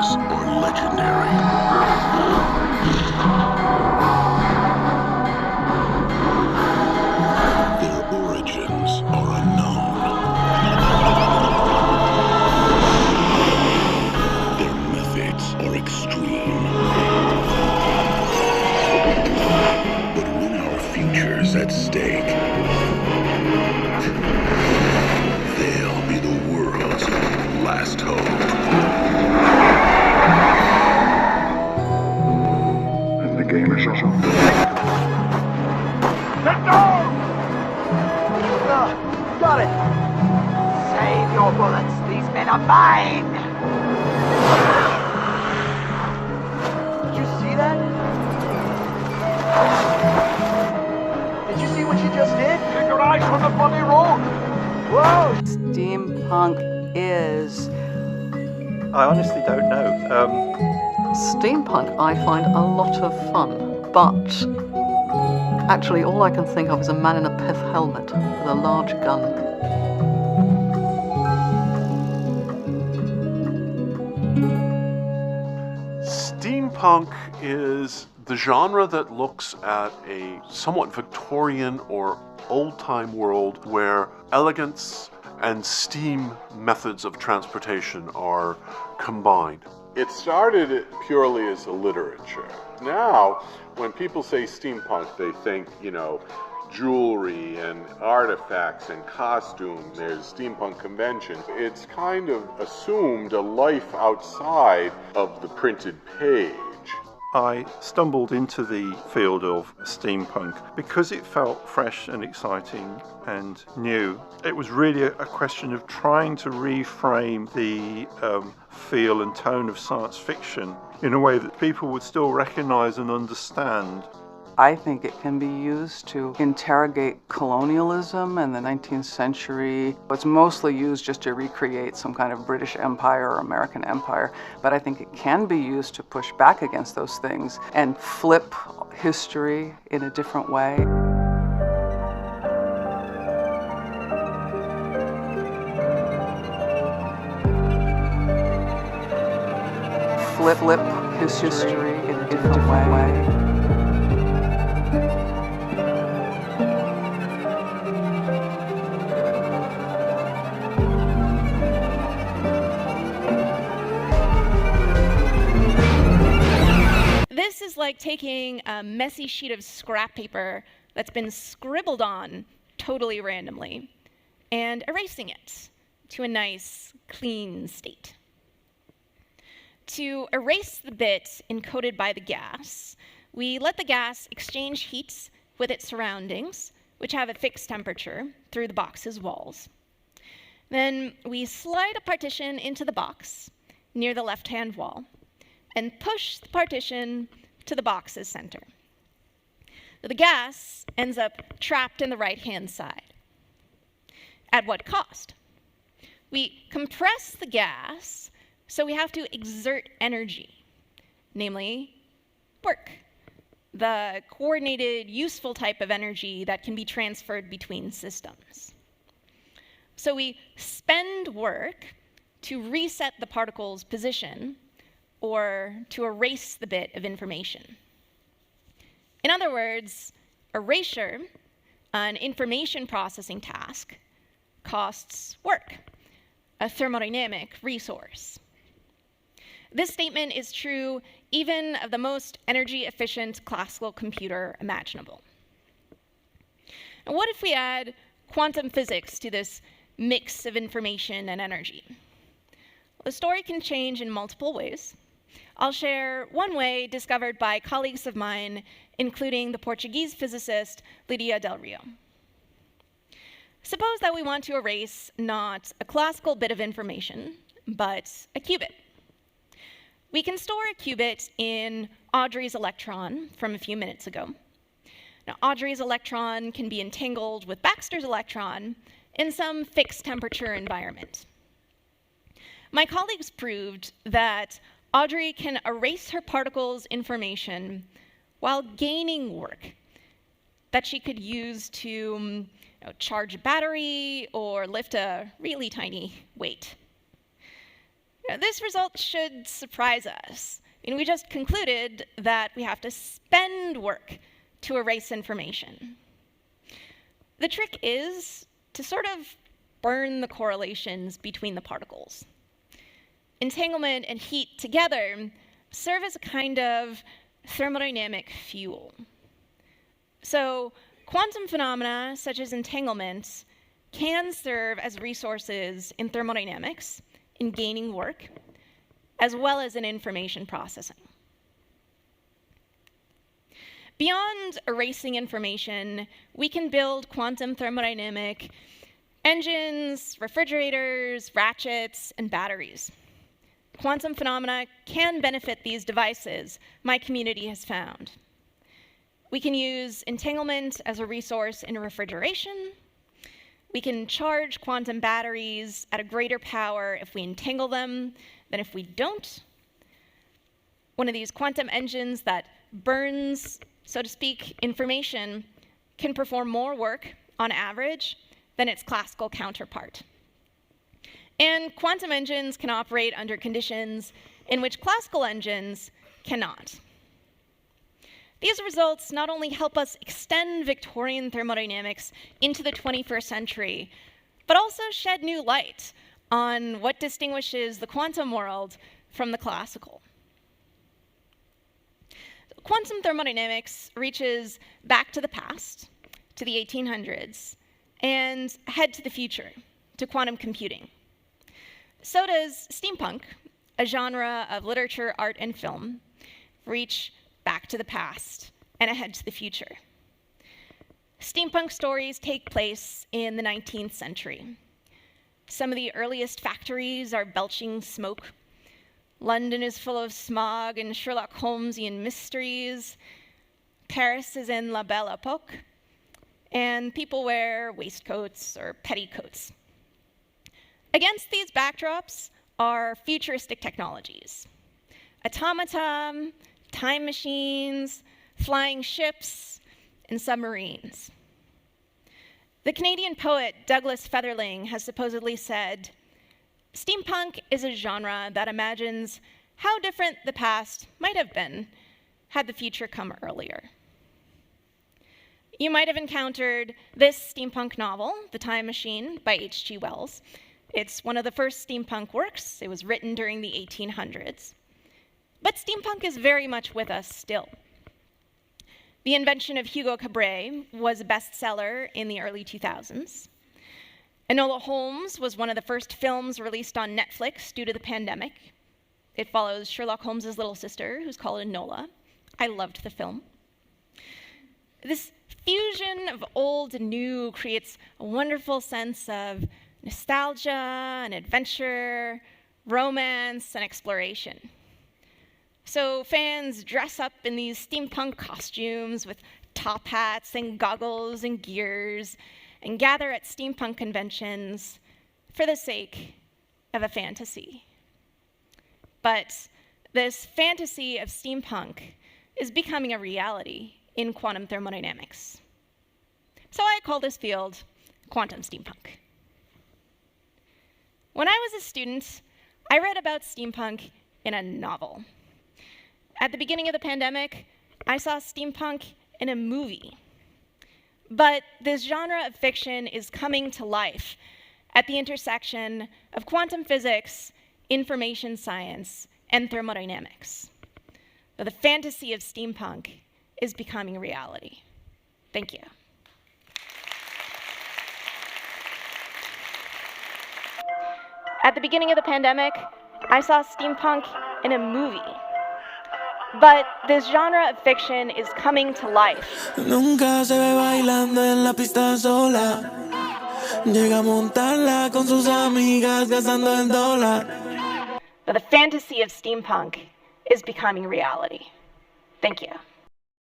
mysterious or legendary. Their origins are unknown. Their methods are extreme. But when our future's at stake, they'll be the world's last hope. And the game is on. Let go! Got it! Save your bullets. These men are mine! Did you see that? Did you see what you just did? Take your eyes from the bloody road! Whoa! Steampunk is... I honestly don't know. Steampunk I find a lot of fun, but actually all I can think of is a man in a pith helmet with a large gun. Steampunk is the genre that looks at a somewhat Victorian or old-time world where elegance and steam methods of transportation are combined. It started purely as a literature. Now, when people say steampunk, they think, jewelry and artifacts and costumes. There's steampunk conventions. It's kind of assumed a life outside of the printed page. I stumbled into the field of steampunk because it felt fresh and exciting and new. It was really a question of trying to reframe the feel and tone of science fiction in a way that people would still recognize and understand. I think it can be used to interrogate colonialism in the 19th century. It's mostly used just to recreate some kind of British Empire or American Empire, but I think it can be used to push back against those things and flip history in a different way. Flip history in a different way. This is like taking a messy sheet of scrap paper that's been scribbled on totally randomly and erasing it to a nice, clean state. To erase the bit encoded by the gas, we let the gas exchange heat with its surroundings, which have a fixed temperature, through the box's walls. Then we slide a partition into the box near the left-hand wall and push the partition to the box's center. The gas ends up trapped in the right-hand side. At what cost? We compress the gas, so we have to exert energy, namely work, the coordinated, useful type of energy that can be transferred between systems. So we spend work to reset the particle's position or to erase the bit of information. In other words, erasure, an information processing task, costs work, a thermodynamic resource. This statement is true even of the most energy-efficient classical computer imaginable. And what if we add quantum physics to this mix of information and energy? Well, the story can change in multiple ways. I'll share one way discovered by colleagues of mine, including the Portuguese physicist Lydia Del Rio. Suppose that we want to erase not a classical bit of information, but a qubit. We can store a qubit in Audrey's electron from a few minutes ago. Now, Audrey's electron can be entangled with Baxter's electron in some fixed temperature environment. My colleagues proved that Audrey can erase her particle's information while gaining work that she could use to charge a battery or lift a really tiny weight. Now, this result should surprise us. We just concluded that we have to spend work to erase information. The trick is to sort of burn the correlations between the particles. Entanglement and heat together serve as a kind of thermodynamic fuel. So quantum phenomena, such as entanglement, can serve as resources in thermodynamics, in gaining work, as well as in information processing. Beyond erasing information, we can build quantum thermodynamic engines, refrigerators, ratchets, and batteries. Quantum phenomena can benefit these devices, my community has found. We can use entanglement as a resource in refrigeration. We can charge quantum batteries at a greater power if we entangle them than if we don't. One of these quantum engines that burns, so to speak, information can perform more work on average than its classical counterpart. And quantum engines can operate under conditions in which classical engines cannot. These results not only help us extend Victorian thermodynamics into the 21st century, but also shed new light on what distinguishes the quantum world from the classical. Quantum thermodynamics reaches back to the past, to the 1800s, and ahead to the future, to quantum computing. So does steampunk, a genre of literature, art, and film, reach back to the past and ahead to the future. Steampunk stories take place in the 19th century. Some of the earliest factories are belching smoke. London is full of smog and Sherlock Holmesian mysteries. Paris is in La Belle Époque, and people wear waistcoats or petticoats. Against these backdrops are futuristic technologies. Automata, time machines, flying ships, and submarines. The Canadian poet Douglas Featherling has supposedly said, "Steampunk is a genre that imagines how different the past might have been had the future come earlier." You might have encountered this steampunk novel, The Time Machine, by H.G. Wells. It's one of the first steampunk works. It was written during the 1800s. But steampunk is very much with us still. The Invention of Hugo Cabret was a bestseller in the early 2000s. Enola Holmes was one of the first films released on Netflix due to the pandemic. It follows Sherlock Holmes' little sister, who's called Enola. I loved the film. This fusion of old and new creates a wonderful sense of nostalgia and adventure, romance, and exploration. So fans dress up in these steampunk costumes with top hats and goggles and gears and gather at steampunk conventions for the sake of a fantasy. But this fantasy of steampunk is becoming a reality in quantum thermodynamics. So I call this field quantum steampunk. When I was a student, I read about steampunk in a novel. At the beginning of the pandemic, I saw steampunk in a movie. But this genre of fiction is coming to life at the intersection of quantum physics, information science, and thermodynamics. So the fantasy of steampunk is becoming reality. Thank you. At the beginning of the pandemic, I saw steampunk in a movie. But this genre of fiction is coming to life. Nunca se ve bailando en la pista sola. Llega a montarla con sus amigas gastando el dólar. But the fantasy of steampunk is becoming reality. Thank you.